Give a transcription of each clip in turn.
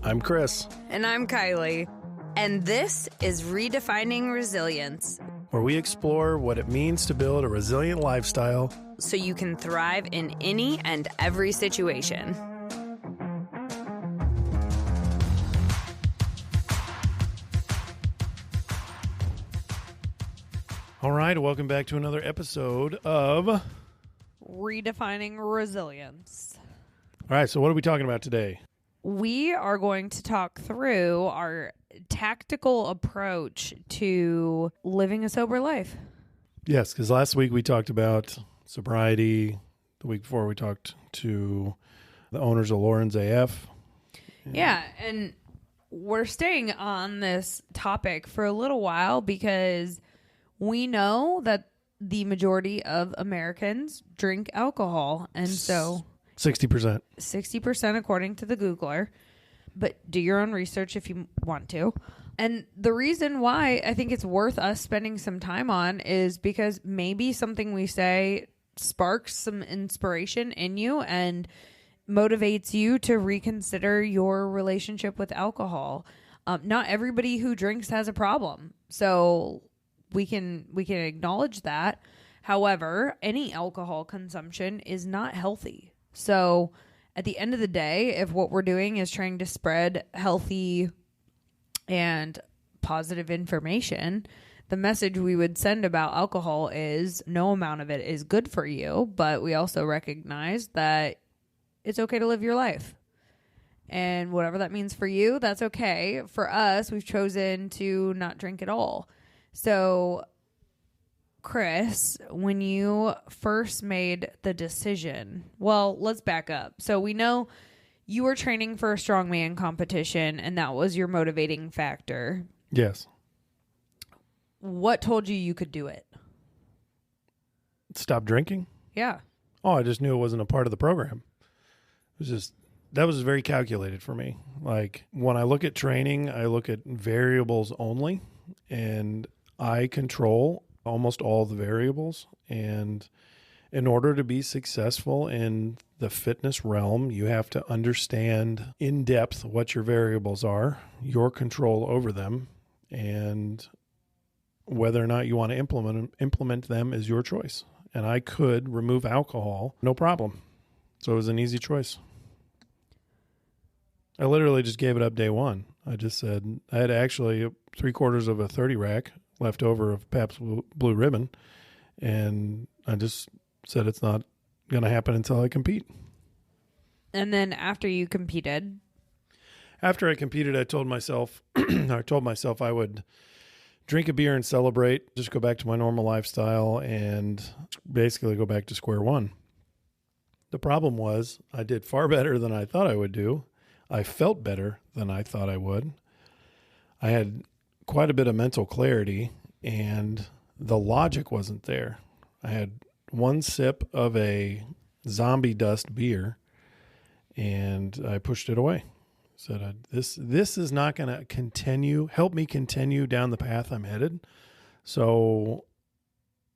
I'm Chris, And I'm Kiley. And this is Redefining Resilience, where we explore what it means to build a resilient lifestyle so you can thrive in any and every situation. All right, welcome back to another episode of Redefining Resilience. All right, so what are we talking about today? We are going to talk through our tactical approach to living a sober life. Yes, because last week we talked about sobriety. The week before we talked to the owners of Lauren's AF. Yeah, and we're staying on this topic for a little while because we know that the majority of Americans drink alcohol, and so 60%. 60% according to the Googler, but do your own research if you want to. And the reason why I think it's worth us spending some time on is because maybe something we say sparks some inspiration in you and motivates you to reconsider your relationship with alcohol. Not everybody who drinks has a problem, so we can acknowledge that. However, any alcohol consumption is not healthy. So at the end of the day, if what we're doing is trying to spread healthy and positive information, the message we would send about alcohol is no amount of it is good for you, but we also recognize that it's okay to live your life. And whatever that means for you, that's okay. For us, we've chosen to not drink at all. So Chris, when you first made the decision, well, let's back up. So we know you were training for a strongman competition, and that was your motivating factor. Yes. What told you could do it? Stop drinking? Yeah. Oh, I just knew it wasn't a part of the program. It was just, that was very calculated for me. Like when I look at training, I look at variables only, and I control almost all the variables. And in order to be successful in the fitness realm, you have to understand in depth what your variables are, your control over them, and whether or not you want to implement them is your choice. And I could remove alcohol, no problem. So it was an easy choice. I literally just gave it up day one. I just said, I had actually 3/4 of a 30 rack left over of Pabst Blue Ribbon, and I just said it's not going to happen until I compete. And then after you competed? After I competed, I told myself I would drink a beer and celebrate, just go back to my normal lifestyle and basically go back to square one. The problem was I did far better than I thought I would do. I felt better than I thought I would. I had quite a bit of mental clarity, and the logic wasn't there. I had one sip of a zombie dust beer, and I pushed it away. Said, this is not going to help me continue down the path I'm headed. So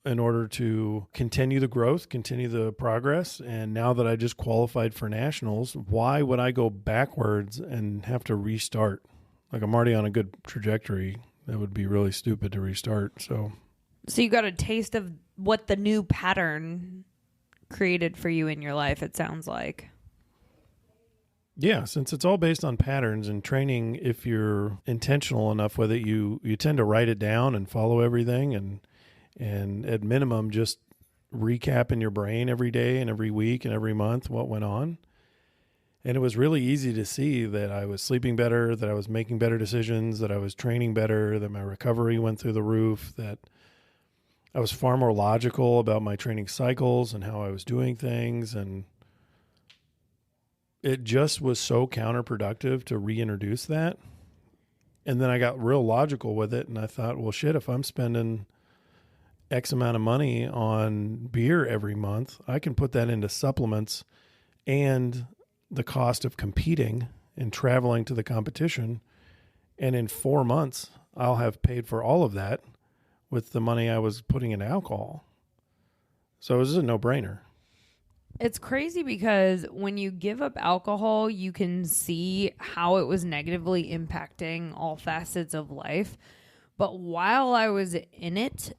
in order to continue the growth, continue the progress, and now that I just qualified for nationals, why would I go backwards and have to restart? Like I'm already on a good trajectory. That would be really stupid to restart. So you got a taste of what the new pattern created for you in your life, it sounds like. Yeah, since it's all based on patterns and training, if you're intentional enough with it, you tend to write it down and follow everything, and at minimum just recap in your brain every day and every week and every month what went on. And it was really easy to see that I was sleeping better, that I was making better decisions, that I was training better, that my recovery went through the roof, that I was far more logical about my training cycles and how I was doing things. And it just was so counterproductive to reintroduce that. And then I got real logical with it, and I thought, well, shit, if I'm spending X amount of money on beer every month, I can put that into supplements and the cost of competing and traveling to the competition. And in 4 months, I'll have paid for all of that with the money I was putting in alcohol. So it was a no-brainer. It's crazy because when you give up alcohol, you can see how it was negatively impacting all facets of life. But while I was in it,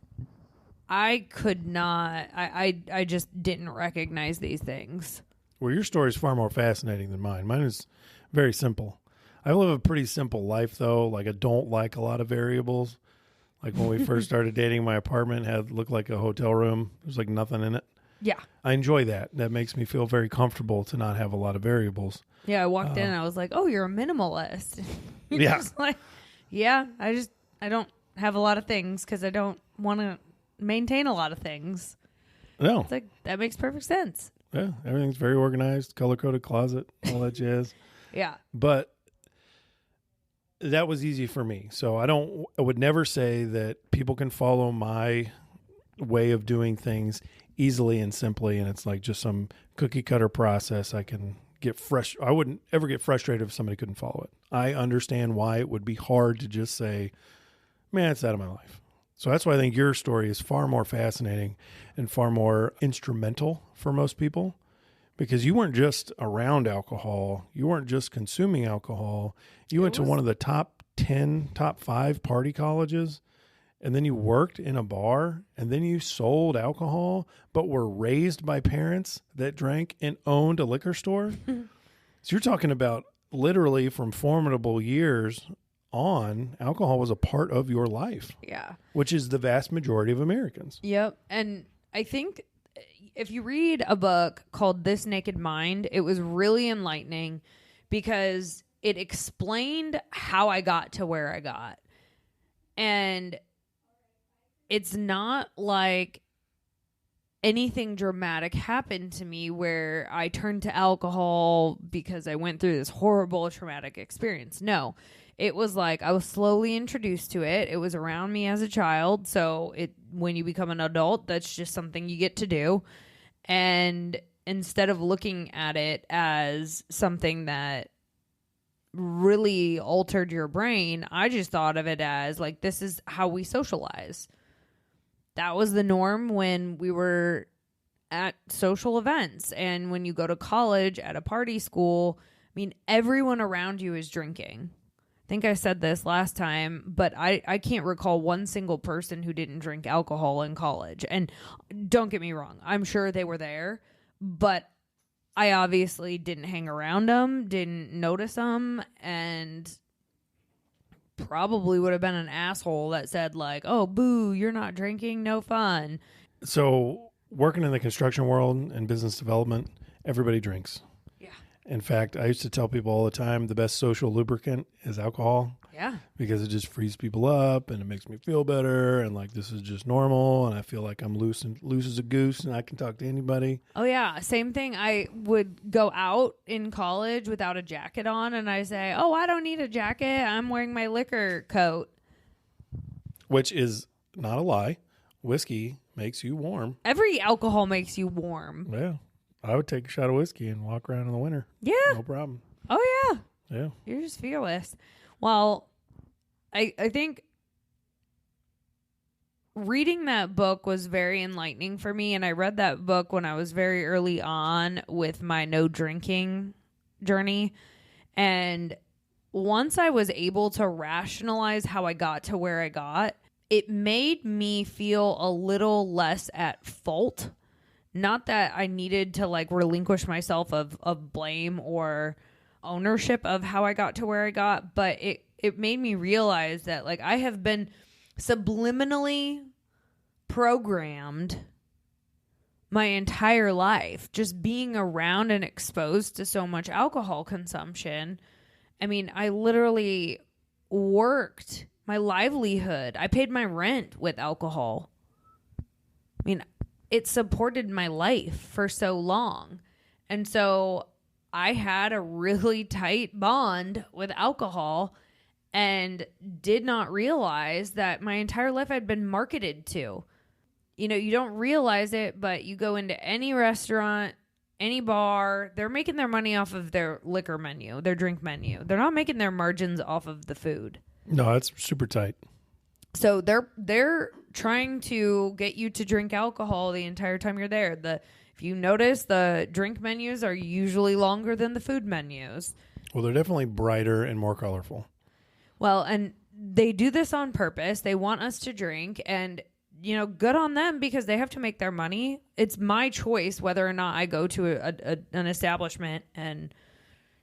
I could not, I just didn't recognize these things. Well, your story is far more fascinating than mine. Mine is very simple. I live a pretty simple life, though. Like, I don't like a lot of variables. Like, when we first started dating, my apartment looked like a hotel room. There's like nothing in it. Yeah. I enjoy that. That makes me feel very comfortable to not have a lot of variables. Yeah, I walked in and I was like, "Oh, you're a minimalist." You're Yeah. just like, yeah, I don't have a lot of things because I don't want to maintain a lot of things. No. It's like, that makes perfect sense. Yeah, everything's very organized, color-coded closet, all that jazz. Yeah. But that was easy for me. So I would never say that people can follow my way of doing things easily and simply, and it's like just some cookie cutter process. I wouldn't ever get frustrated if somebody couldn't follow it. I understand why it would be hard to just say, man, it's out of my life. So that's why I think your story is far more fascinating and far more instrumental for most people, because you weren't just around alcohol. You weren't just consuming alcohol. You went to one of the top 5 party colleges, and then you worked in a bar, and then you sold alcohol, but were raised by parents that drank and owned a liquor store. So you're talking about literally from formidable years on, alcohol was a part of your life. Yeah. Which is the vast majority of Americans. Yep. And I think if you read a book called This Naked Mind, it was really enlightening because it explained how I got to where I got. And it's not like anything dramatic happened to me where I turned to alcohol because I went through this horrible traumatic experience. No, it was like I was slowly introduced to it. It was around me as a child. So when you become an adult, that's just something you get to do. And instead of looking at it as something that really altered your brain, I just thought of it as like, this is how we socialize. That was the norm when we were at social events. And when you go to college at a party school, I mean, everyone around you is drinking. I think I said this last time, but I can't recall one single person who didn't drink alcohol in college. And don't get me wrong, I'm sure they were there, but I obviously didn't hang around them, didn't notice them, and probably would have been an asshole that said like, "Oh, boo, you're not drinking, no fun." So working in the construction world and business development, everybody drinks. Yeah. In fact, I used to tell people all the time the best social lubricant is alcohol. Yeah. Because it just frees people up and it makes me feel better, and like this is just normal, and I feel like I'm loose as a goose and I can talk to anybody. Oh yeah, same thing. I would go out in college without a jacket on and I say, "Oh, I don't need a jacket. I'm wearing my liquor coat." Which is not a lie. Whiskey makes you warm. Every alcohol makes you warm. Yeah. I would take a shot of whiskey and walk around in the winter. Yeah. No problem. Oh yeah. Yeah. You're just fearless. Well, I think reading that book was very enlightening for me, and I read that book when I was very early on with my no drinking journey. And once I was able to rationalize how I got to where I got, it made me feel a little less at fault. Not that I needed to like relinquish myself of blame or ownership of how I got to where I got, but it made me realize that like I have been subliminally programmed my entire life, just being around and exposed to so much alcohol consumption. I mean, I literally worked my livelihood. I paid my rent with alcohol. I mean, it supported my life for so long. And so I had a really tight bond with alcohol and did not realize that my entire life I'd been marketed to. You know, you don't realize it, but you go into any restaurant, any bar, they're making their money off of their liquor menu, their drink menu. They're not making their margins off of the food. No, that's super tight. So they're trying to get you to drink alcohol the entire time you're there. If If you notice, the drink menus are usually longer than the food menus. Well, they're definitely brighter and more colorful. Well, and they do this on purpose. They want us to drink, and good on them because they have to make their money. It's my choice whether or not I go to an establishment and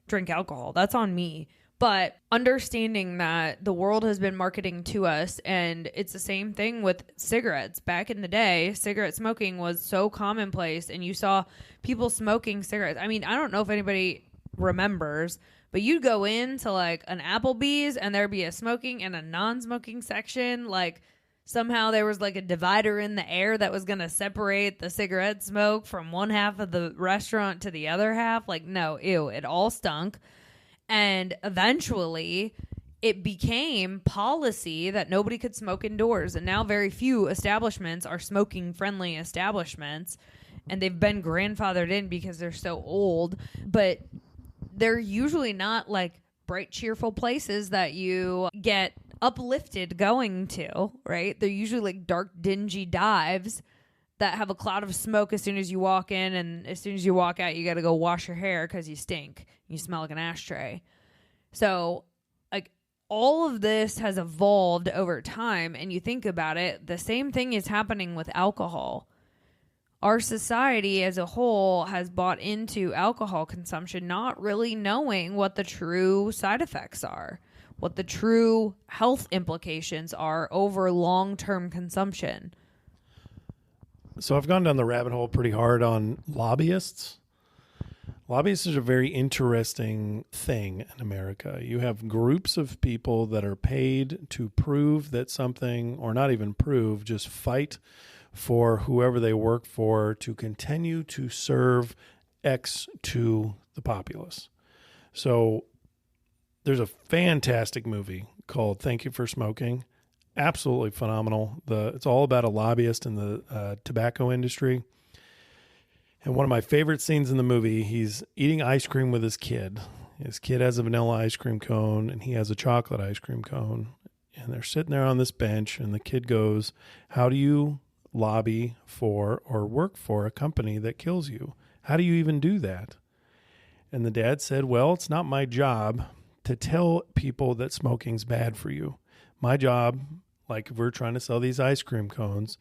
drink alcohol. That's on me. But understanding that the world has been marketing to us, and it's the same thing with cigarettes. Back in the day, cigarette smoking was so commonplace, and you saw people smoking cigarettes. I mean, I don't know if anybody remembers, but you'd go into like an Applebee's and there'd be a smoking and a non-smoking section. Like somehow there was like a divider in the air that was going to separate the cigarette smoke from one half of the restaurant to the other half. Like, no, ew, it all stunk. And eventually it became policy that nobody could smoke indoors. And now very few establishments are smoking friendly establishments. And they've been grandfathered in because they're so old. But they're usually not like bright, cheerful places that you get uplifted going to, right? They're usually like dark, dingy dives that have a cloud of smoke as soon as you walk in, and as soon as you walk out, you got to go wash your hair because you stink. You smell like an ashtray. So, like, all of this has evolved over time, and you think about it, the same thing is happening with alcohol. Our society as a whole has bought into alcohol consumption, not really knowing what the true side effects are, what the true health implications are over long-term consumption. So I've gone down the rabbit hole pretty hard on lobbyists. Lobbyists is a very interesting thing in America. You have groups of people that are paid to prove that something, or not even prove, just fight for whoever they work for to continue to serve X to the populace. So there's a fantastic movie called Thank You for Smoking. Absolutely phenomenal. It's all about a lobbyist in the tobacco industry. And one of my favorite scenes in the movie, he's eating ice cream with his kid. His kid has a vanilla ice cream cone, and he has a chocolate ice cream cone. And they're sitting there on this bench, and the kid goes, "How do you lobby for or work for a company that kills you? How do you even do that?" And the dad said, "Well, it's not my job to tell people that smoking's bad for you. My job, like if we're trying to sell these ice cream cones,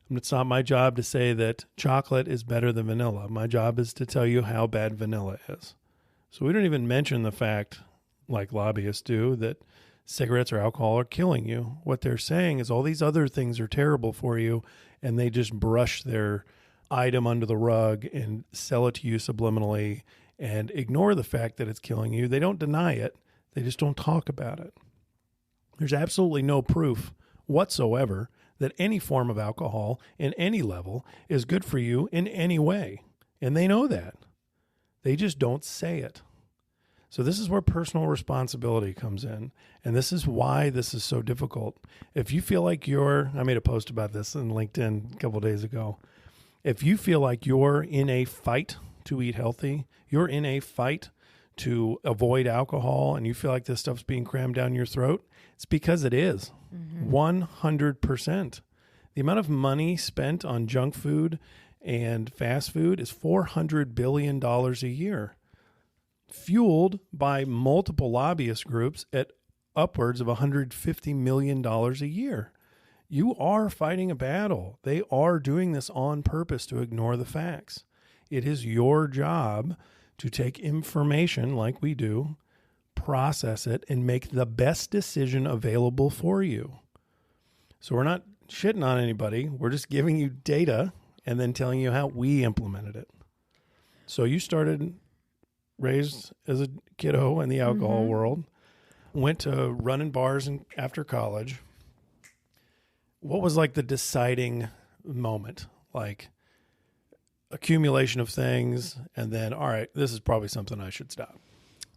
it's not my job to say that chocolate is better than vanilla. My job is to tell you how bad vanilla is." So we don't even mention the fact, like lobbyists do, that cigarettes or alcohol are killing you. What they're saying is all these other things are terrible for you, and they just brush their item under the rug and sell it to you subliminally and ignore the fact that it's killing you. They don't deny it. They just don't talk about it. There's absolutely no proof whatsoever that any form of alcohol in any level is good for you in any way. And they know that. They just don't say it. So this is where personal responsibility comes in. And this is why this is so difficult. If you feel like I made a post about this on LinkedIn a couple of days ago. If you feel like you're in a fight to eat healthy, you're in a fight to avoid alcohol, and you feel like this stuff's being crammed down your throat, it's because it is. 100%. The amount of money spent on junk food and fast food is $400 billion a year, fueled by multiple lobbyist groups at upwards of $150 million a year. You are fighting a battle. They are doing this on purpose to ignore the facts. It is your job to take information like we do, process it, and make the best decision available for you. So we're not shitting on anybody. We're just giving you data and then telling you how we implemented it. So you raised as a kiddo in the alcohol world, went to running bars after college. What was like the deciding moment? Like accumulation of things, and then, all right, this is probably something I should stop.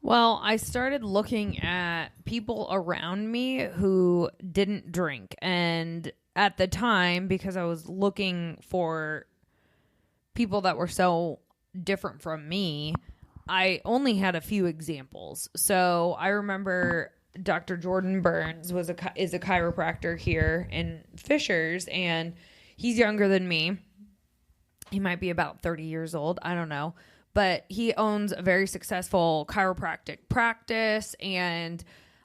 Well, I started looking at people around me who didn't drink. And at the time, because I was looking for people that were so different from me, I only had a few examples. So I remember Dr. Jordan Burns is a chiropractor here in Fishers, and he's younger than me. He might be about 30 years old. I don't know. But he owns a very successful chiropractic practice. And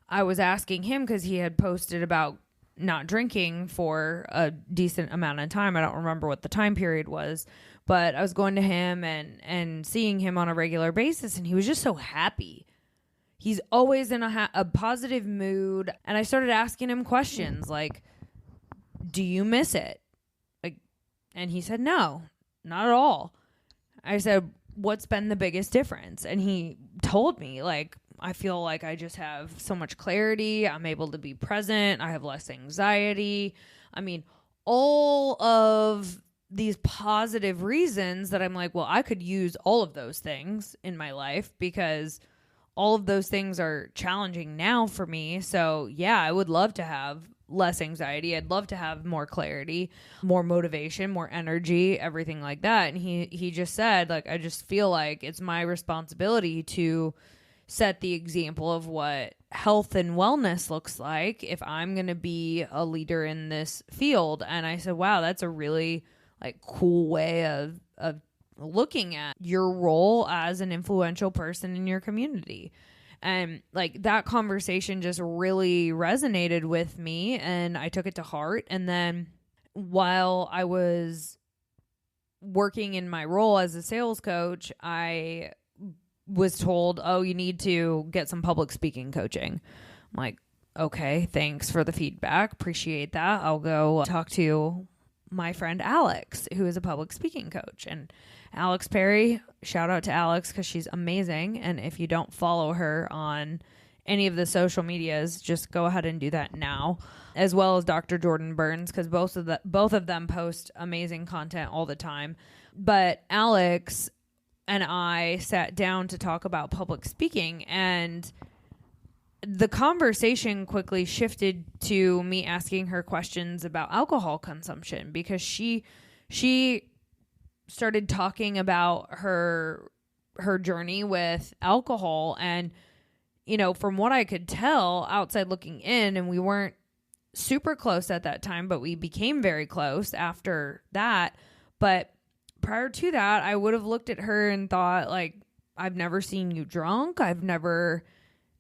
I was asking him because he had posted about not drinking for a decent amount of time. I don't remember what the time period was, but I was going to him and seeing him on a regular basis, and he was just so happy. He's always in a positive mood. And I started asking him questions like, do you miss it? Like, and he said, no, not at all. I said, what's been the biggest difference? And he told me, like, I feel like I just have so much clarity. I'm able to be present. I have less anxiety. I mean, all of these positive reasons that I'm like, well, I could use all of those things in my life because all of those things are challenging now for me. So yeah, I would love to have less anxiety. I'd love to have more clarity, more motivation, more energy, everything like that. And he just said, like, I just feel like it's my responsibility to set the example of what health and wellness looks like if I'm going to be a leader in this field. And I said, wow, that's a really like cool way of looking at your role as an influential person in your community. And like that conversation just really resonated with me and I took it to heart. And then while I was working in my role as a sales coach, I was told, oh, you need to get some public speaking coaching. I'm like, okay, thanks for the feedback. Appreciate that. I'll go talk to my friend Alex, who is a public speaking coach. And Alex Perry, shout out to Alex because she's amazing. And if you don't follow her on any of the social medias, just go ahead and do that now, as well as Dr. Jordan Burns, because both of them post amazing content all the time. But Alex and I sat down to talk about public speaking, and the conversation quickly shifted to me asking her questions about alcohol consumption because she started talking about her journey with alcohol. And, you know, from what I could tell outside looking in, and we weren't super close at that time, but we became very close after that. But prior to that, I would have looked at her and thought, like, I've never seen you drunk.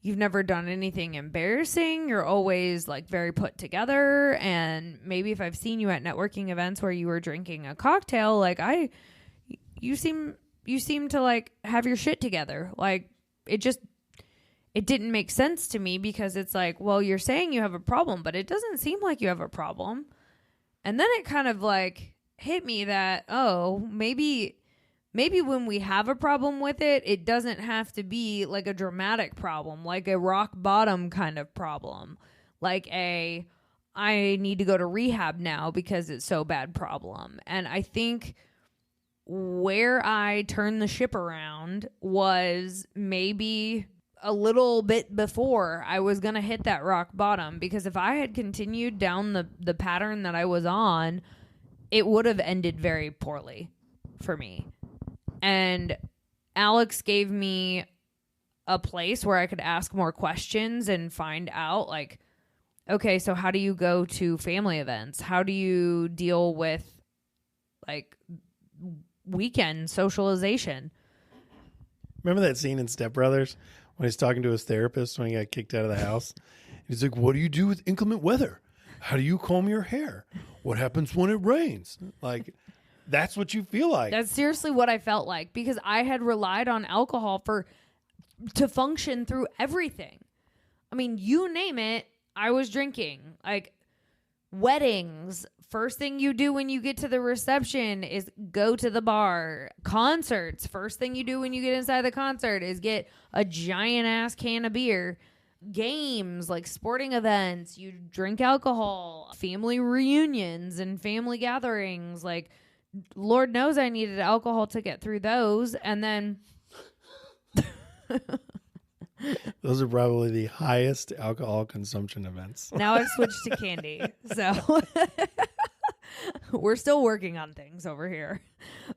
You've never done anything embarrassing. You're always like very put together. And maybe if I've seen you at networking events where you were drinking a cocktail, like you seem to like have your shit together. Like it didn't make sense to me because it's like, well, you're saying you have a problem, but it doesn't seem like you have a problem. And then it kind of like hit me that, oh, maybe when we have a problem with it, it doesn't have to be like a dramatic problem, like a rock bottom kind of problem, like I need to go to rehab now because it's so bad problem. And I think where I turned the ship around was maybe a little bit before I was going to hit that rock bottom, because if I had continued down the pattern that I was on, it would have ended very poorly for me. And Alex gave me a place where I could ask more questions and find out, like, okay, so how do you go to family events? How do you deal with, like, weekend socialization? Remember that scene in Step Brothers when he's talking to his therapist when he got kicked out of the house? He's like, what do you do with inclement weather? How do you comb your hair? What happens when it rains? Like, that's what you feel like. That's seriously what I felt like, because I had relied on alcohol to function through everything. I mean, you name it, I was drinking. Like weddings, first thing you do when you get to the reception is go to the bar. Concerts, first thing you do when you get inside the concert is get a giant ass can of beer. Games, like sporting events, you drink alcohol. Family reunions and family gatherings, like Lord knows I needed alcohol to get through those. And then those are probably the highest alcohol consumption events. Now I've switched to candy. So we're still working on things over here.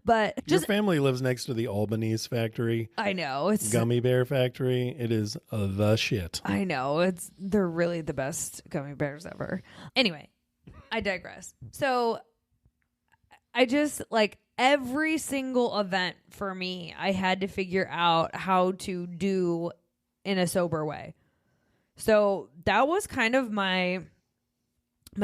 But your family lives next to the Albanese factory. I know. It's gummy bear factory. It is the shit. I know. They're really the best gummy bears ever. Anyway, I digress. So I just, like, every single event for me, I had to figure out how to do in a sober way. So that was kind of my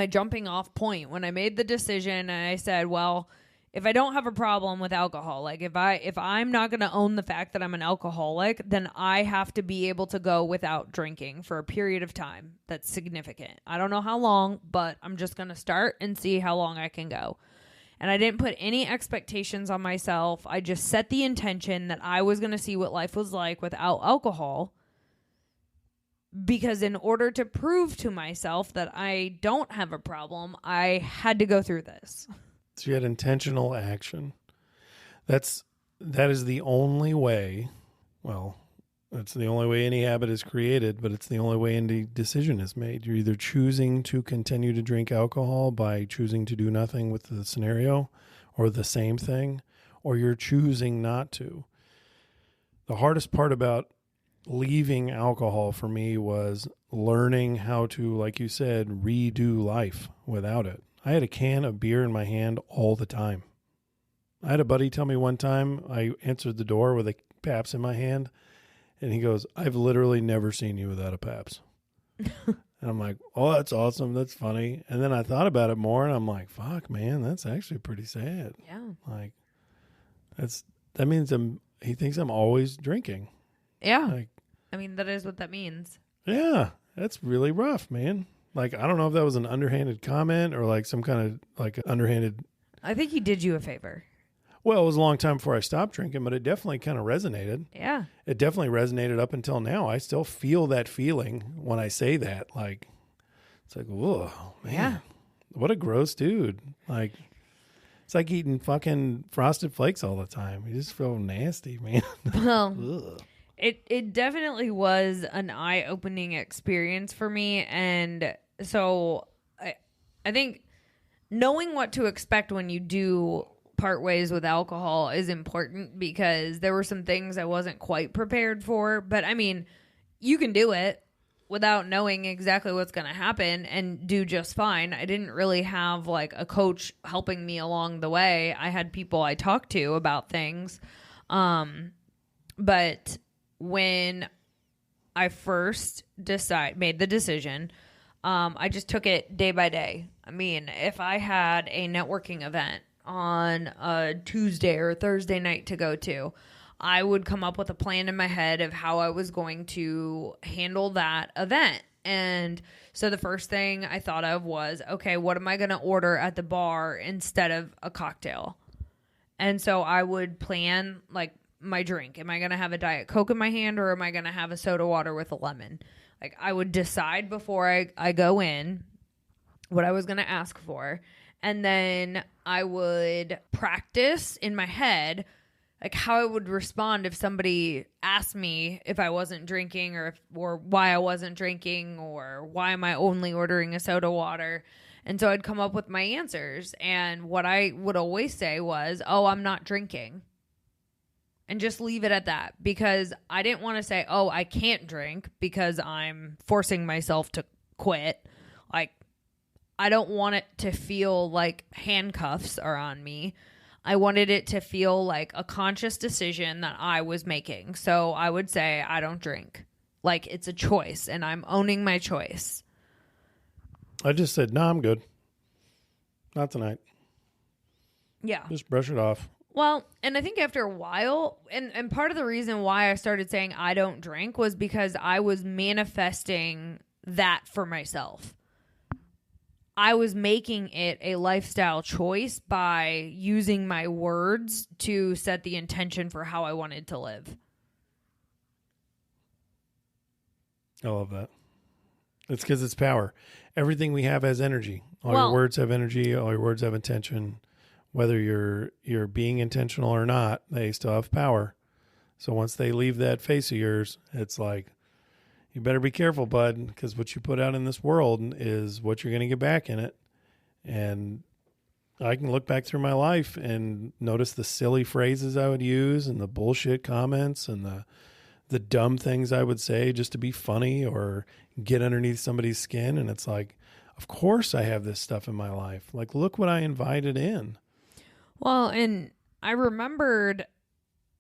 jumping off point when I made the decision, and I said, well, if I don't have a problem with alcohol, like if I'm not going to own the fact that I'm an alcoholic, then I have to be able to go without drinking for a period of time that's significant. I don't know how long, but I'm just going to start and see how long I can go. And I didn't put any expectations on myself. I just set the intention that I was going to see what life was like without alcohol. Because in order to prove to myself that I don't have a problem, I had to go through this. So you had intentional action. That is the only way. Well, that's the only way any habit is created, but it's the only way any decision is made. You're either choosing to continue to drink alcohol by choosing to do nothing with the scenario or the same thing, or you're choosing not to. The hardest part about leaving alcohol for me was learning how to, like you said, redo life without it. I had a can of beer in my hand all the time. I had a buddy tell me one time, I answered the door with a Pabst in my hand, and he goes, I've literally never seen you without a Pabst. And I'm like, oh, that's awesome. That's funny. And then I thought about it more, and I'm like, fuck, man, that's actually pretty sad. Yeah. Like, that means he thinks I'm always drinking. Yeah. Like, I mean, that is what that means. Yeah, that's really rough, man. Like, I don't know if that was an underhanded comment or like some kind of like underhanded. I think he did you a favor. Well, it was a long time before I stopped drinking, but it definitely kind of resonated. Yeah. It definitely resonated up until now. I still feel that feeling when I say that. Like, it's like, whoa, man, yeah. What a gross dude. Like, it's like eating fucking Frosted Flakes all the time. You just feel nasty, man. Well, it definitely was an eye-opening experience for me. And so I think knowing what to expect when you do part ways with alcohol is important, because there were some things I wasn't quite prepared for. But I mean, you can do it without knowing exactly what's going to happen and do just fine. I didn't really have like a coach helping me along the way. I had people I talked to about things. But when I first made the decision, I just took it day by day. I mean, if I had a networking event on a Tuesday or Thursday night to go to, I would come up with a plan in my head of how I was going to handle that event. And so the first thing I thought of was, okay, what am I going to order at the bar instead of a cocktail? And so I would plan like my drink. Am I going to have a Diet Coke in my hand, or am I going to have a soda water with a lemon? Like, I would decide before I go in what I was going to ask for. And then I would practice in my head like how I would respond if somebody asked me if I wasn't drinking, or why I wasn't drinking, or why am I only ordering a soda water. And so I'd come up with my answers. And what I would always say was, oh, I'm not drinking. And just leave it at that, because I didn't want to say, oh, I can't drink because I'm forcing myself to quit. Like, I don't want it to feel like handcuffs are on me. I wanted it to feel like a conscious decision that I was making. So I would say, I don't drink. Like, it's a choice, and I'm owning my choice. I just said, no, I'm good. Not tonight. Yeah. Just brush it off. Well, and I think after a while, and part of the reason why I started saying I don't drink was because I was manifesting that for myself. I was making it a lifestyle choice by using my words to set the intention for how I wanted to live. I love that. It's because it's power. Everything we have has energy. All your words have energy. All your words have intention. Whether you're being intentional or not, they still have power. So once they leave that face of yours, it's like, you better be careful, bud, because what you put out in this world is what you're going to get back in it. And I can look back through my life and notice the silly phrases I would use and the bullshit comments and the dumb things I would say just to be funny or get underneath somebody's skin. And it's like, of course I have this stuff in my life. Like, look what I invited in. Well, and I remembered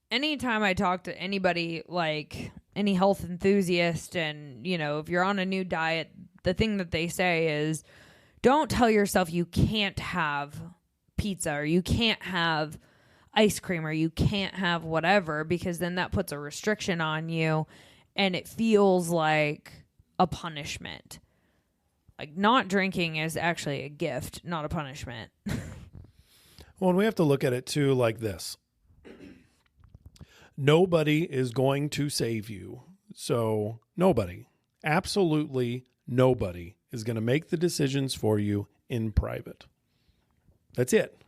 anytime I talk to anybody, like any health enthusiast, and, you know, if you're on a new diet, the thing that they say is, don't tell yourself you can't have pizza or you can't have ice cream or you can't have whatever, because then that puts a restriction on you and it feels like a punishment. Like, not drinking is actually a gift, not a punishment. Well, and we have to look at it too like this. Nobody is going to save you. So nobody, absolutely nobody is going to make the decisions for you in private. That's it.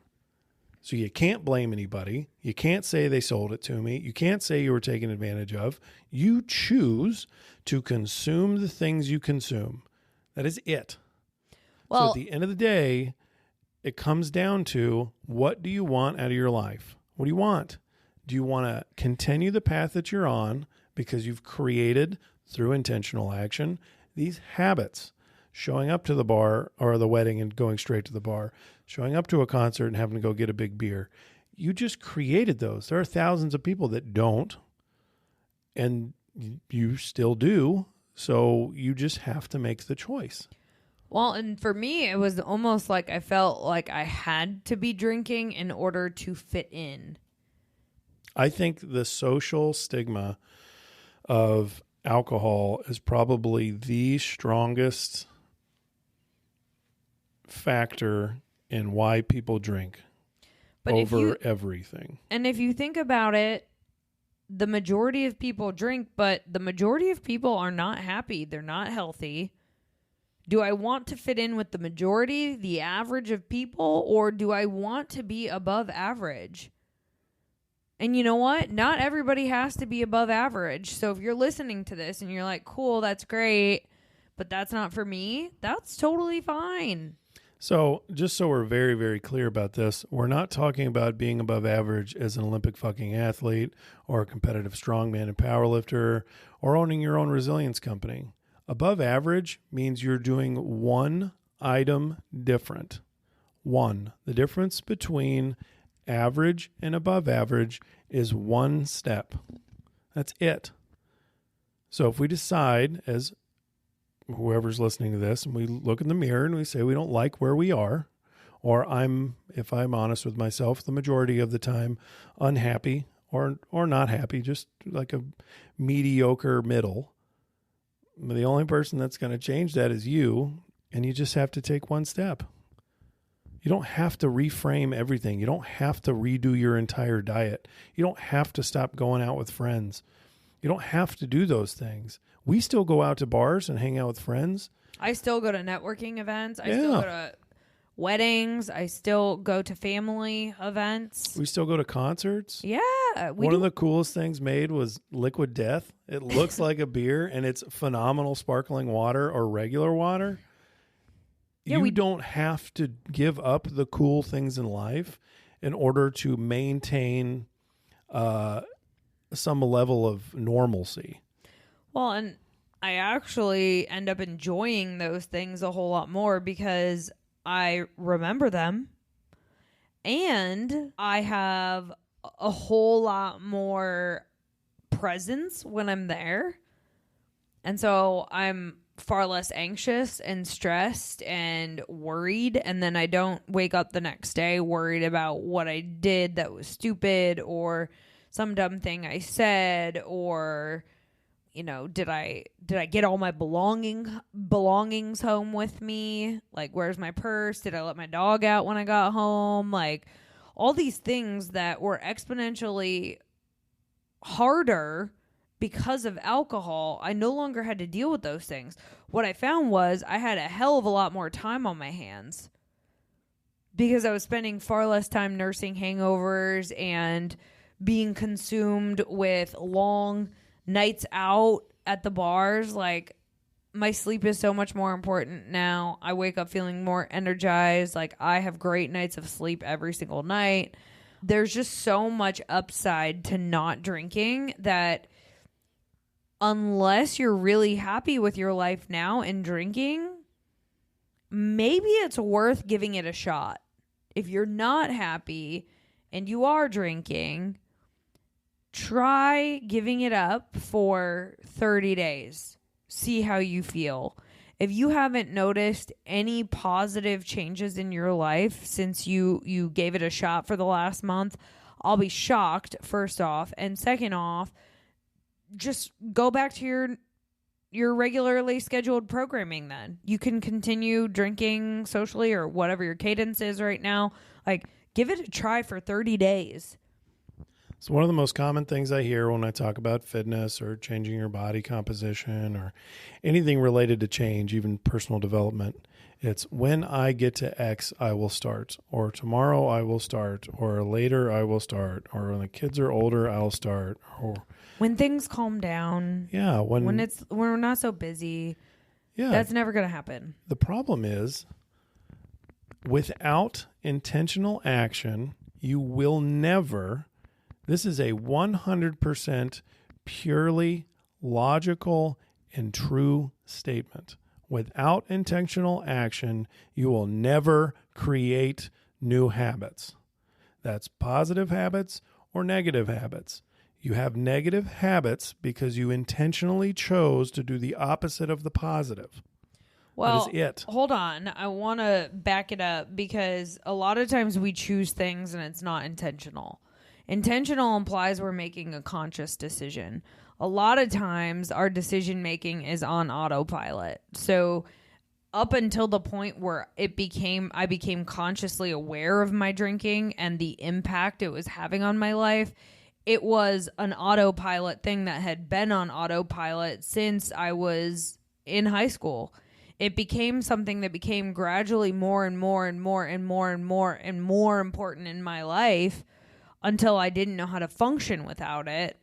So you can't blame anybody. You can't say they sold it to me. You can't say you were taken advantage of. You choose to consume the things you consume. That is it. Well, so at the end of the day, it comes down to, what do you want out of your life? What do you want? Do you want to continue the path that you're on because you've created, through intentional action, these habits? Showing up to the bar or the wedding and going straight to the bar, showing up to a concert and having to go get a big beer. You just created those. There are thousands of people that don't, and you still do. So you just have to make the choice. Well, and for me, it was almost like I felt like I had to be drinking in order to fit in. I think the social stigma of alcohol is probably the strongest factor in why people drink over everything. And if you think about it, the majority of people drink, but the majority of people are not happy. They're not healthy. Do I want to fit in with the majority, the average of people, or do I want to be above average? And you know what? Not everybody has to be above average. So if you're listening to this and you're like, cool, that's great, but that's not for me, that's totally fine. So just so we're very, very clear about this, we're not talking about being above average as an Olympic fucking athlete or a competitive strongman and powerlifter or owning your own resilience company. Above average means you're doing one item different. One. The difference between average and above average is one step. That's it. So if we decide, as whoever's listening to this, and we look in the mirror and we say we don't like where we are, or if I'm honest with myself, the majority of the time unhappy or not happy, just like a mediocre middle, the only person that's going to change that is you, and you just have to take one step. You don't have to reframe everything. You don't have to redo your entire diet. You don't have to stop going out with friends. You don't have to do those things. We still go out to bars and hang out with friends. I still go to networking events. I still go to weddings. I still go to family events. We still go to concerts. Yeah. One of the coolest things made was Liquid Death. It looks like a beer, and it's phenomenal sparkling water or regular water. Yeah, you don't have to give up the cool things in life in order to maintain some level of normalcy. Well, and I actually end up enjoying those things a whole lot more because I remember them and I have a whole lot more presence when I'm there. And so I'm far less anxious and stressed and worried. And then I don't wake up the next day worried about what I did that was stupid or some dumb thing I said, or, you know, did I get all my belongings home with me? Like, where's my purse? Did I let my dog out when I got home? Like, all these things that were exponentially harder because of alcohol, I no longer had to deal with those things. What I found was I had a hell of a lot more time on my hands because I was spending far less time nursing hangovers and being consumed with long nights out at the bars. Like, my sleep is so much more important now. I wake up feeling more energized. Like, I have great nights of sleep every single night. There's just so much upside to not drinking that unless you're really happy with your life now and drinking, maybe it's worth giving it a shot. If you're not happy and you are drinking, try giving it up for 30 days. See how you feel. If you haven't noticed any positive changes in your life since you gave it a shot for the last month, I'll be shocked, first off. And second off, just go back to your regularly scheduled programming then. You can continue drinking socially or whatever your cadence is right now. Like, give it a try for 30 days. So one of the most common things I hear when I talk about fitness or changing your body composition or anything related to change, even personal development, it's when I get to X, I will start, or tomorrow I will start, or later I will start, or when the kids are older, I'll start, or when things calm down. Yeah. When we're not so busy. Yeah. That's never going to happen. The problem is without intentional action, you will never. This is a 100% purely logical and true statement. Without intentional action, you will never create new habits. That's positive habits or negative habits. You have negative habits because you intentionally chose to do the opposite of the positive. Well, that is it. Hold on. I want to back it up because a lot of times we choose things and it's not intentional. Intentional implies we're making a conscious decision. A lot of times our decision making is on autopilot. So up until the point where I became consciously aware of my drinking and the impact it was having on my life, it was an autopilot thing that had been on autopilot since I was in high school. It became something that became gradually more and more and more and more and more and more important in my life until I didn't know how to function without it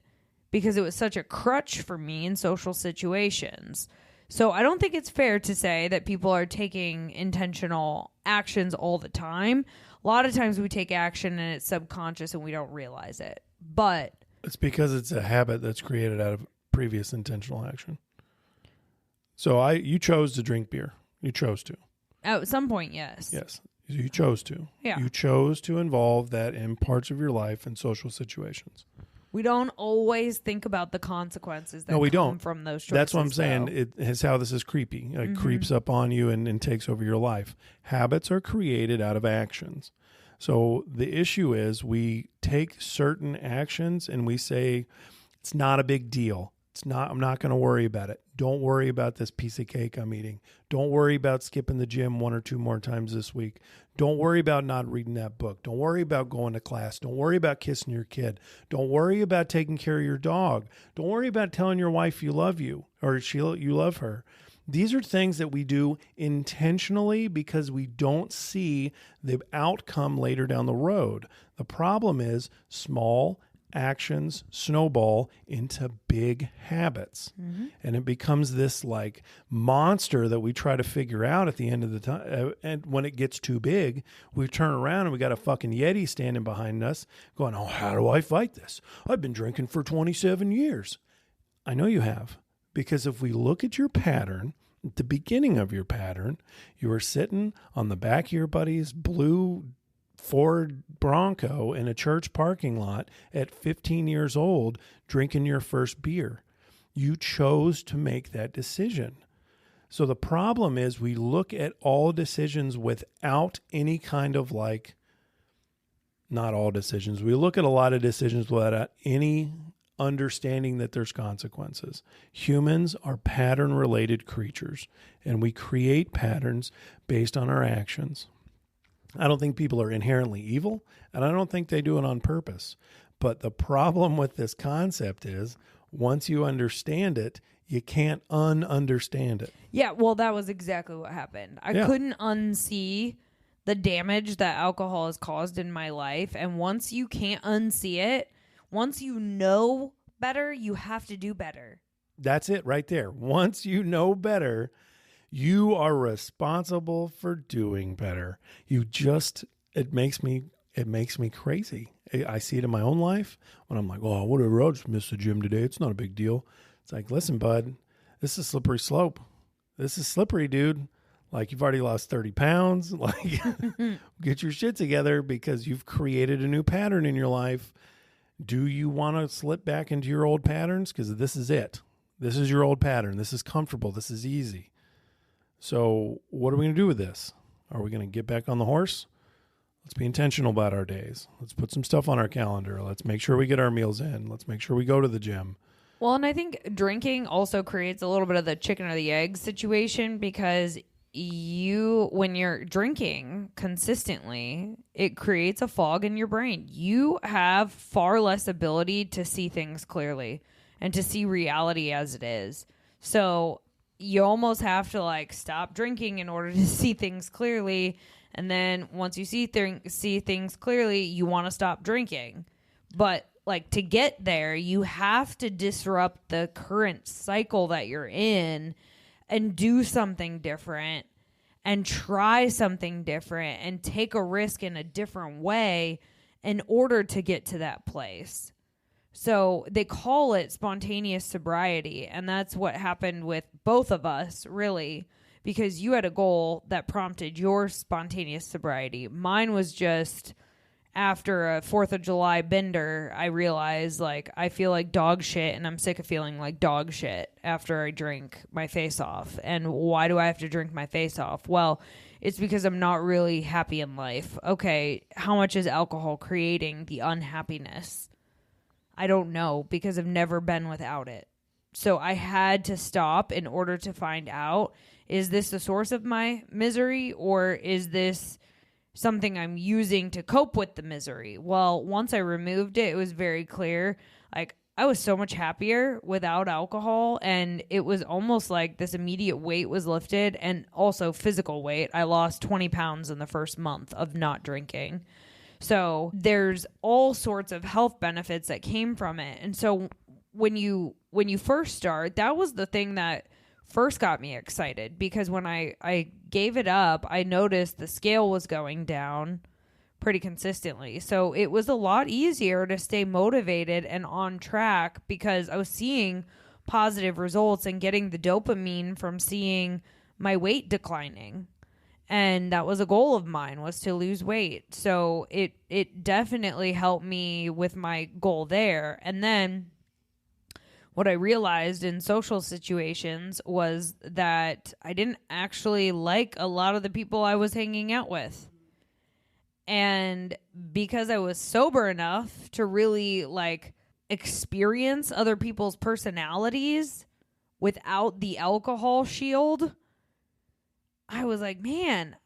because it was such a crutch for me in social situations. So I don't think it's fair to say that people are taking intentional actions all the time. A lot of times we take action and it's subconscious and we don't realize it. But it's because it's a habit that's created out of previous intentional action. So you chose to drink beer. You chose to. At some point, yes. Yes. You chose to. Yeah. You chose to involve that in parts of your life and social situations. We don't always think about the consequences that come from those choices. That's what I'm saying. It is how this is creepy. It creeps up on you and takes over your life. Habits are created out of actions. So the issue is we take certain actions and we say, it's not a big deal. I'm not going to worry about it. Don't worry about this piece of cake I'm eating. Don't worry about skipping the gym 1 or 2 more times this week. Don't worry about not reading that book. Don't worry about going to class. Don't worry about kissing your kid. Don't worry about taking care of your dog. Don't worry about telling your wife you love you or you love her. These are things that we do intentionally because we don't see the outcome later down the road. The problem is small actions snowball into big habits. And it becomes this like monster that we try to figure out at the end of the time. And when it gets too big, we turn around and we got a fucking Yeti standing behind us going, oh, how do I fight this? I've been drinking for 27 years. I know you have. Because if we look at your pattern, at the beginning of your pattern, you were sitting on the back of your buddy's blue Ford Bronco in a church parking lot at 15 years old, drinking your first beer. You chose to make that decision. So the problem is we look at all decisions without any kind of not all decisions. We look at a lot of decisions without any understanding that there's consequences. Humans are pattern-related creatures, and we create patterns based on our actions. I don't think people are inherently evil, and I don't think they do it on purpose. But the problem with this concept is once you understand it, you can't un-understand it. Yeah, well, that was exactly what happened. I couldn't unsee the damage that alcohol has caused in my life. And once you can't unsee it, once you know better, you have to do better. That's it right there. Once you know better, you are responsible for doing better. It makes me crazy. I see it in my own life when I'm like, oh, whatever, I'll just miss the gym today. It's not a big deal. It's like, listen, bud, this is a slippery slope. This is slippery, dude. Like, you've already lost 30 pounds. Like, get your shit together because you've created a new pattern in your life. Do you want to slip back into your old patterns? Because this is it. This is your old pattern. This is comfortable. This is easy. So what are we going to do with this? Are we going to get back on the horse? Let's be intentional about our days. Let's put some stuff on our calendar. Let's make sure we get our meals in. Let's make sure we go to the gym. Well, and I think drinking also creates a little bit of the chicken or the egg situation, because when you're drinking consistently, it creates a fog in your brain. You have far less ability to see things clearly and to see reality as it is. So you almost have to like stop drinking in order to see things clearly. And then once you see things clearly, you want to stop drinking. But like, to get there, you have to disrupt the current cycle that you're in and do something different and try something different and take a risk in a different way in order to get to that place. So they call it spontaneous sobriety. And that's what happened with both of us, really, because you had a goal that prompted your spontaneous sobriety. Mine was just after a 4th of July bender, I realized, like, I feel like dog shit and I'm sick of feeling like dog shit after I drink my face off. And why do I have to drink my face off? Well, it's because I'm not really happy in life. Okay, how much is alcohol creating the unhappiness? I don't know, because I've never been without it. So I had to stop in order to find out, is this the source of my misery, or is this something I'm using to cope with the misery? Well, once I removed it, it was very clear. Like, I was so much happier without alcohol, and it was almost like this immediate weight was lifted, and also physical weight. I lost 20 pounds in the first month of not drinking. So there's all sorts of health benefits that came from it. And so when you first start, that was the thing that first got me excited, because when I gave it up, I noticed the scale was going down pretty consistently. So it was a lot easier to stay motivated and on track, because I was seeing positive results and getting the dopamine from seeing my weight declining. And that was a goal of mine, was to lose weight. So it definitely helped me with my goal there. And then what I realized in social situations was that I didn't actually like a lot of the people I was hanging out with. And because I was sober enough to really like experience other people's personalities without the alcohol shield, I was like, man,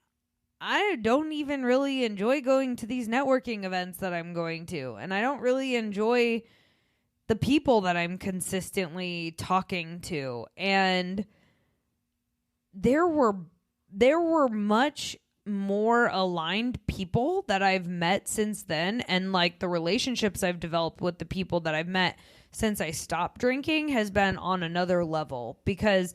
I don't even really enjoy going to these networking events that I'm going to. And I don't really enjoy the people that I'm consistently talking to. And there were much more aligned people that I've met since then. And like, the relationships I've developed with the people that I've met since I stopped drinking has been on another level, because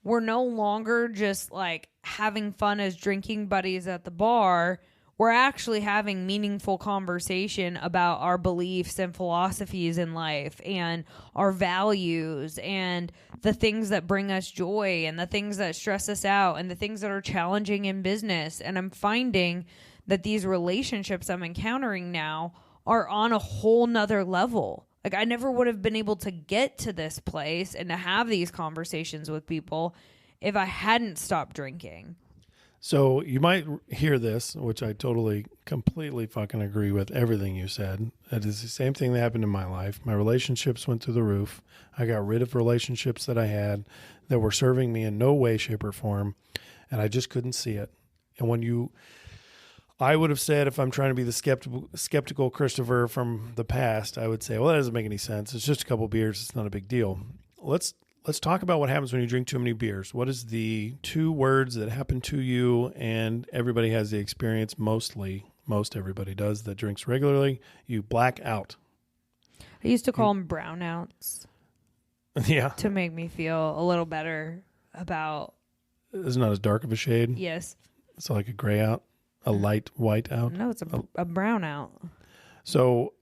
we're no longer just like having fun as drinking buddies at the bar. We're actually having meaningful conversation about our beliefs and philosophies in life and our values and the things that bring us joy and the things that stress us out and the things that are challenging in business. And I'm finding that these relationships I'm encountering now are on a whole nother level. Like, I never would have been able to get to this place and to have these conversations with people if I hadn't stopped drinking. So you might hear this, which I totally, completely fucking agree with everything you said. That is the same thing that happened in my life. My relationships went through the roof. I got rid of relationships that I had that were serving me in no way, shape, or form, and I just couldn't see it. And I would have said, if I'm trying to be the skeptical Christopher from the past, I would say, well, that doesn't make any sense. It's just a couple beers. It's not a big deal. Let's talk about what happens when you drink too many beers. What is the 2 words that happen to you? And everybody has the experience, most everybody does that drinks regularly. You black out. I used to call them brownouts. Yeah. To make me feel a little better about... It's not as dark of a shade? Yes. It's like a gray out, a light white out? No, it's a brown out. So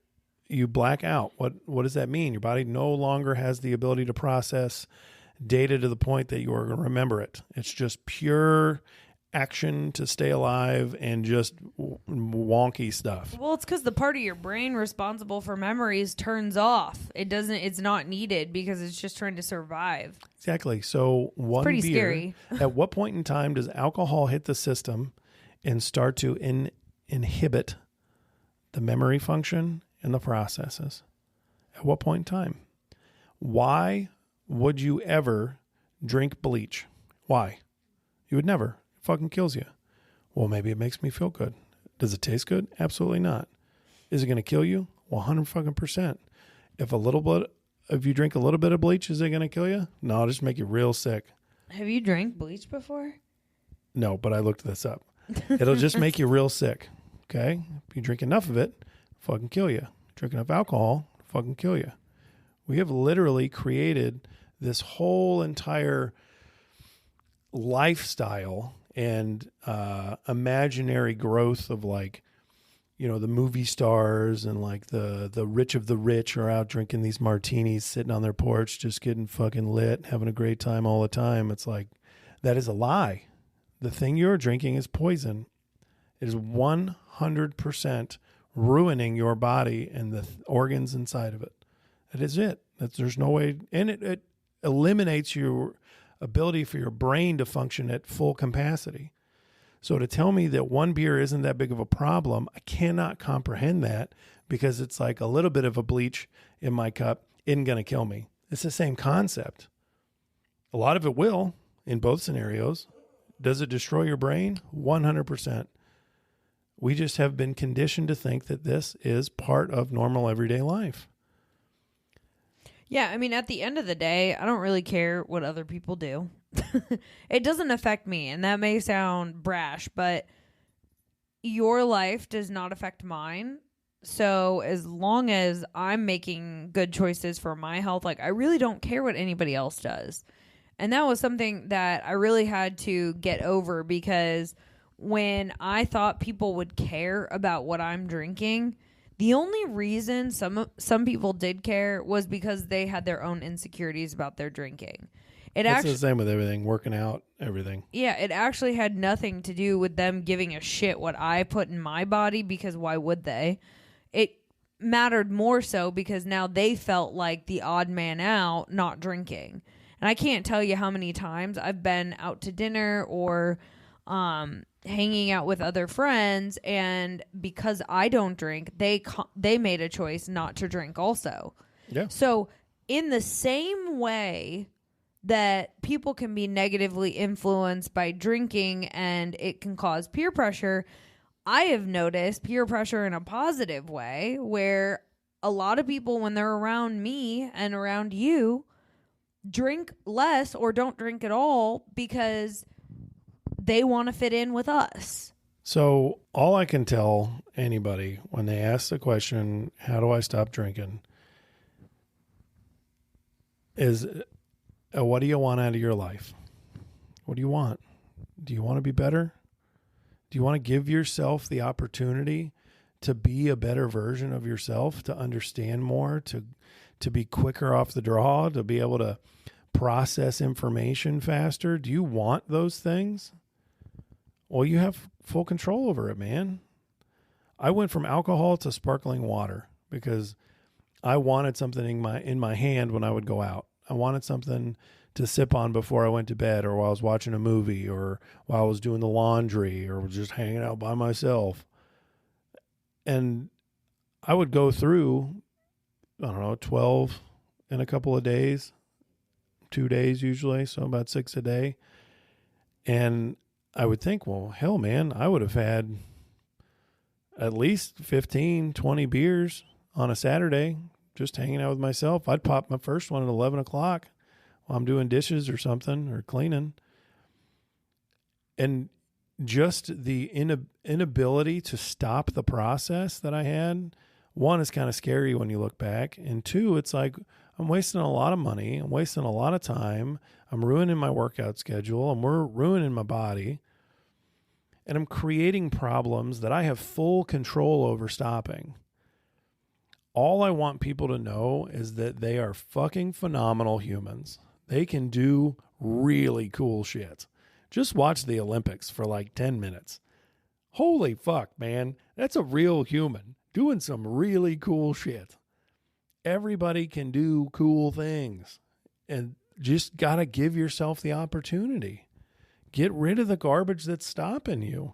you black out. What does that mean? Your body no longer has the ability to process data to the point that you are going to remember it. It's just pure action to stay alive and just wonky stuff. Well, it's because the part of your brain responsible for memories turns off. It's not needed because it's just trying to survive. Exactly. So one pretty beer, scary. At what point in time does alcohol hit the system and start to inhibit the memory function and the processes? At what point in time? Why would you ever drink bleach? Why? You would never. It fucking kills you. Well, maybe it makes me feel good. Does it taste good? Absolutely not. Is it going to kill you? 100%. If you drink a little bit of bleach, is it going to kill you? No, it'll just make you real sick. Have you drank bleach before? No, but I looked this up. It'll just make you real sick. Okay? If you drink enough of it, it'll fucking kill you. Drink enough alcohol, it'll fucking kill you. We have literally created this whole entire lifestyle and imaginary growth of like, you know, the movie stars and like the rich of the rich are out drinking these martinis, sitting on their porch, just getting fucking lit, having a great time all the time. It's like, that is a lie. The thing you're drinking is poison. It is 100% ruining your body and the organs inside of it. That is it. There's no way. And it eliminates your ability for your brain to function at full capacity. So to tell me that one beer isn't that big of a problem, I cannot comprehend that, because it's like a little bit of a bleach in my cup isn't going to kill me. It's the same concept. A lot of it will in both scenarios. Does it destroy your brain? 100%. We just have been conditioned to think that this is part of normal everyday life. Yeah, I mean, at the end of the day, I don't really care what other people do. It doesn't affect me, and that may sound brash, but your life does not affect mine. So as long as I'm making good choices for my health, like, I really don't care what anybody else does. And that was something that I really had to get over, because when I thought people would care about what I'm drinking, the only reason some people did care was because they had their own insecurities about their drinking. It's the same with everything, working out, everything. Yeah, it actually had nothing to do with them giving a shit what I put in my body, because why would they? It mattered more so because now they felt like the odd man out not drinking. And I can't tell you how many times I've been out to dinner or hanging out with other friends, and because I don't drink, they made a choice not to drink also. Yeah. So in the same way that people can be negatively influenced by drinking and it can cause peer pressure, I have noticed peer pressure in a positive way, where a lot of people, when they're around me and around you, drink less or don't drink at all because they want to fit in with us. So all I can tell anybody when they ask the question, how do I stop drinking, is what do you want out of your life? What do you want? Do you want to be better? Do you want to give yourself the opportunity to be a better version of yourself, to understand more, to be quicker off the draw, to be able to process information faster? Do you want those things? Well, you have full control over it, man. I went from alcohol to sparkling water because I wanted something in my hand when I would go out. I wanted something to sip on before I went to bed, or while I was watching a movie, or while I was doing the laundry, or just hanging out by myself. And I would go through, 12 in a couple of days, 2 days usually, so about 6 a day. And I would think, well, hell, man, I would have had at least 15, 20 beers on a Saturday just hanging out with myself. I'd pop my first one at 11 o'clock while I'm doing dishes or something or cleaning. And just the inability to stop the process that I had, one, is kind of scary when you look back. And two, it's like I'm wasting a lot of money. I'm wasting a lot of time. I'm ruining my workout schedule. I'm ruining my body. And I'm creating problems that I have full control over stopping. All I want people to know is that they are fucking phenomenal humans. They can do really cool shit. Just watch the Olympics for like 10 minutes. Holy fuck, man. That's a real human doing some really cool shit. Everybody can do cool things, and just got to give yourself the opportunity. Get rid of the garbage that's stopping you.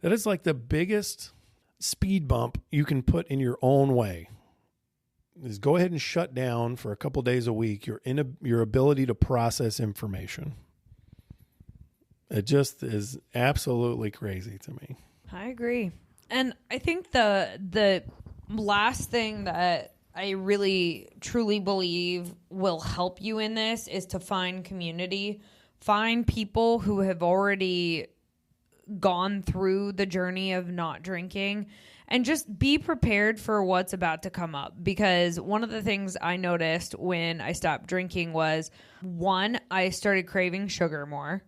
That is like the biggest speed bump you can put in your own way. Is go ahead and shut down for a couple days a week your ability to process information. It just is absolutely crazy to me. I agree. And I think the last thing that I really truly believe will help you in this is to find community. Find people who have already gone through the journey of not drinking, and just be prepared for what's about to come up. Because one of the things I noticed when I stopped drinking was, one, I started craving sugar more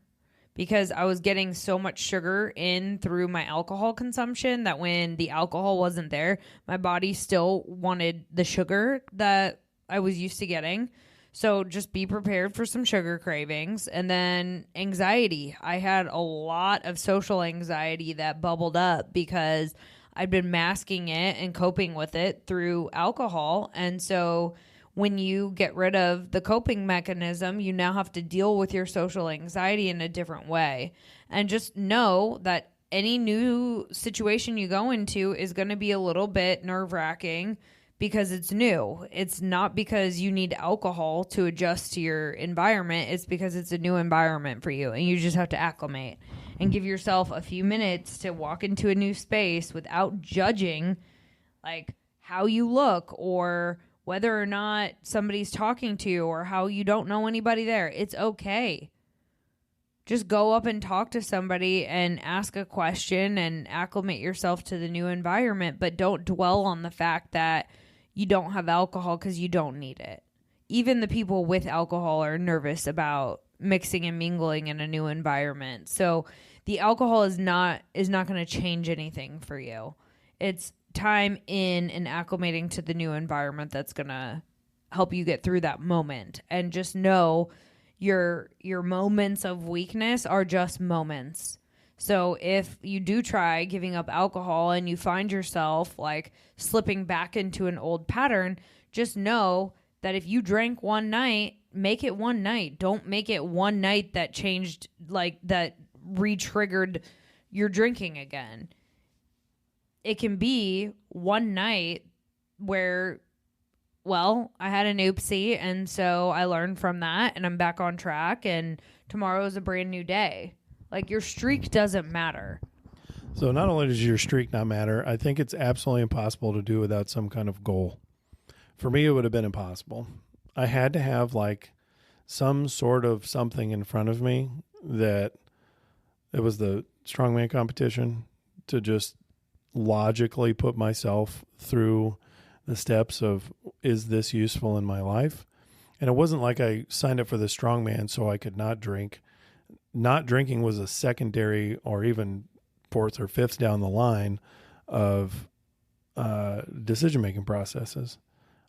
because I was getting so much sugar in through my alcohol consumption that when the alcohol wasn't there, my body still wanted the sugar that I was used to getting. So just be prepared for some sugar cravings. And then anxiety. I had a lot of social anxiety that bubbled up because I'd been masking it and coping with it through alcohol. And so when you get rid of the coping mechanism, you now have to deal with your social anxiety in a different way. And just know that any new situation you go into is going to be a little bit nerve-wracking because it's new. It's not because you need alcohol to adjust to your environment. It's because it's a new environment for you, and you just have to acclimate and give yourself a few minutes to walk into a new space without judging like how you look or whether or not somebody's talking to you or how you don't know anybody there. It's okay. Just go up and talk to somebody and ask a question and acclimate yourself to the new environment, but don't dwell on the fact that you don't have alcohol because you don't need it. Even the people with alcohol are nervous about mixing and mingling in a new environment. So the alcohol is not going to change anything for you. It's time in and acclimating to the new environment that's going to help you get through that moment. And just know your moments of weakness are just moments. So if you do try giving up alcohol and you find yourself like slipping back into an old pattern, just know that if you drank one night, make it one night. Don't make it one night that changed, like that re-triggered your drinking again. It can be one night where, well, I had an oopsie, and so I learned from that, and I'm back on track, and tomorrow is a brand new day. Like, your streak doesn't matter. So not only does your streak not matter, I think it's absolutely impossible to do without some kind of goal. For me, it would have been impossible. I had to have like some sort of something in front of me that it was the strongman competition to just logically put myself through the steps of, is this useful in my life? And it wasn't like I signed up for the strongman so I could not drink. Not drinking was a secondary or even fourth or fifth down the line of decision-making processes.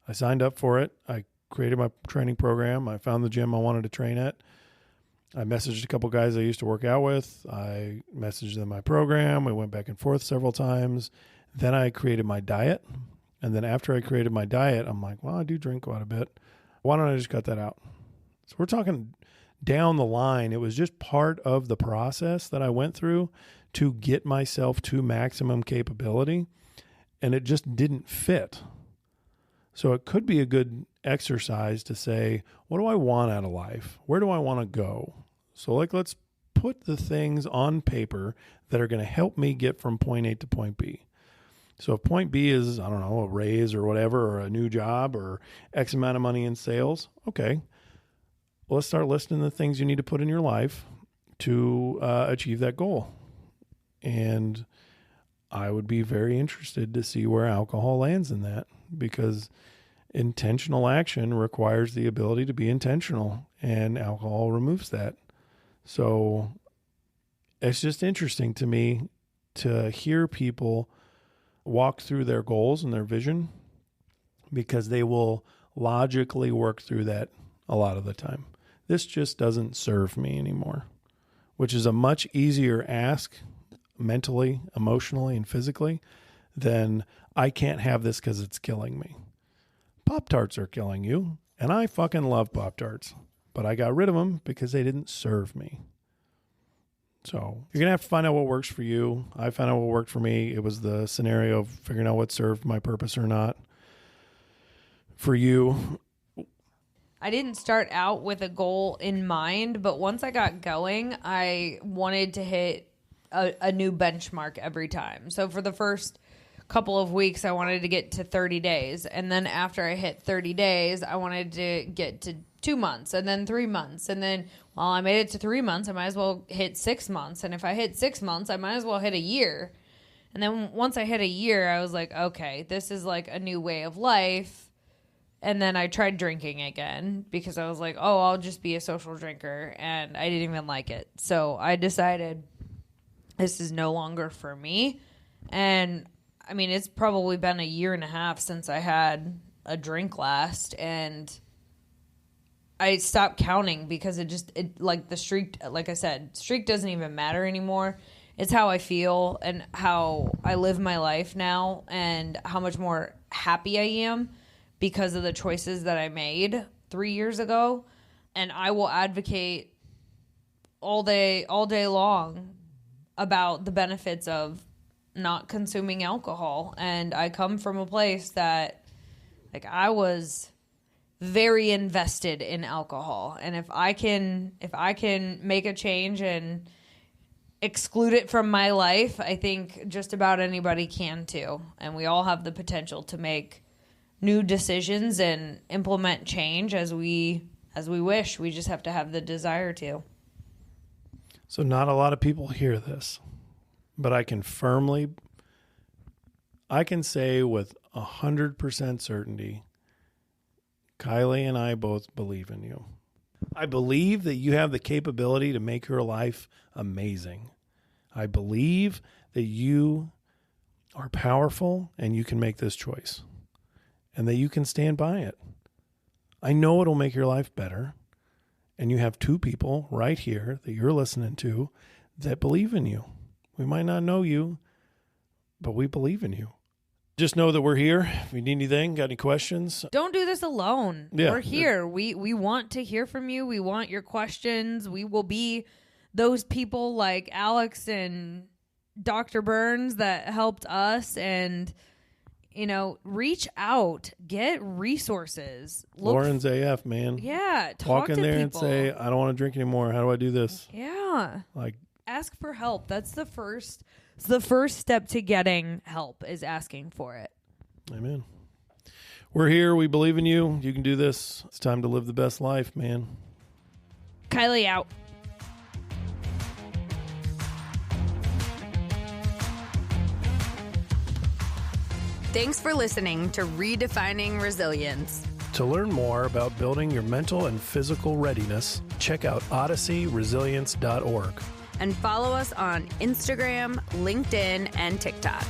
I signed up for it. I created my training program. I found the gym I wanted to train at. I messaged a couple guys I used to work out with. I messaged them my program. We went back and forth several times. Then I created my diet. And then after I created my diet, I'm like, well, I do drink quite a bit. Why don't I just cut that out? So we're talking down the line. It was just part of the process that I went through to get myself to maximum capability. And it just didn't fit. So it could be a good exercise to say, what do I want out of life? Where do I want to go? So let's put the things on paper that are going to help me get from point A to point B. So if point B is, I don't know, a raise or whatever, or a new job or X amount of money in sales, okay, well, let's start listing the things you need to put in your life to achieve that goal. And I would be very interested to see where alcohol lands in that, because intentional action requires the ability to be intentional, and alcohol removes that. So it's just interesting to me to hear people walk through their goals and their vision, because they will logically work through that a lot of the time. This just doesn't serve me anymore. which is a much easier ask mentally, emotionally, and physically than I can't have this because it's killing me. Pop-Tarts are killing you, and I fucking love Pop-Tarts, but I got rid of them because they didn't serve me. So you're going to have to find out what works for you. I found out what worked for me. It was the scenario of figuring out what served my purpose or not. For you, I didn't start out with a goal in mind, but once I got going, I wanted to hit a new benchmark every time. So for the first couple of weeks, I wanted to get to 30 days. And then after I hit 30 days, I wanted to get to 2 months and then 3 months. And then, well, I made it to 3 months. I might as well hit 6 months. And if I hit 6 months, I might as well hit a year. And then once I hit a year, I was like, okay, this is like a new way of life. And then I tried drinking again because I was like, oh, I'll just be a social drinker. And I didn't even like it. So I decided this is no longer for me. And I mean, it's probably been a year and a half since I had a drink last. And I stopped counting because it like the streak, like I said, streak doesn't even matter anymore. It's how I feel and how I live my life now and how much more happy I am because of the choices that I made 3 years ago. And I will advocate all day long about the benefits of not consuming alcohol. And I come from a place that, like, I was very invested in alcohol. And if I can make a change and exclude it from my life, I think just about anybody can too. And we all have the potential to make new decisions and implement change as we wish. We just have to have the desire to. So not a lot of people hear this, but I can say with 100% certainty, Kiley and I both believe in you. I believe that you have the capability to make your life amazing. I believe that you are powerful and you can make this choice and that you can stand by it. I know it'll make your life better. And you have two people right here that you're listening to that believe in you. We might not know you, but we believe in you. Just know that we're here. If you need anything, got any questions? Don't do this alone. Yeah. We're here. We want to hear from you. We want your questions. We will be those people like Alex and Dr. Burns that helped us, and reach out, get resources. Lauren's AF, man. Yeah, walk in there people. And say, I don't want to drink anymore. How do I do this? Yeah, like ask for help. That's the first. It's the first step to getting help is asking for it. Amen. We're here. We believe in you. You can do this. It's time to live the best life, man. Kiley out. Thanks for listening to Redefining Resilience. To learn more about building your mental and physical readiness, check out odysseyresilience.org. And follow us on Instagram, LinkedIn, and TikTok.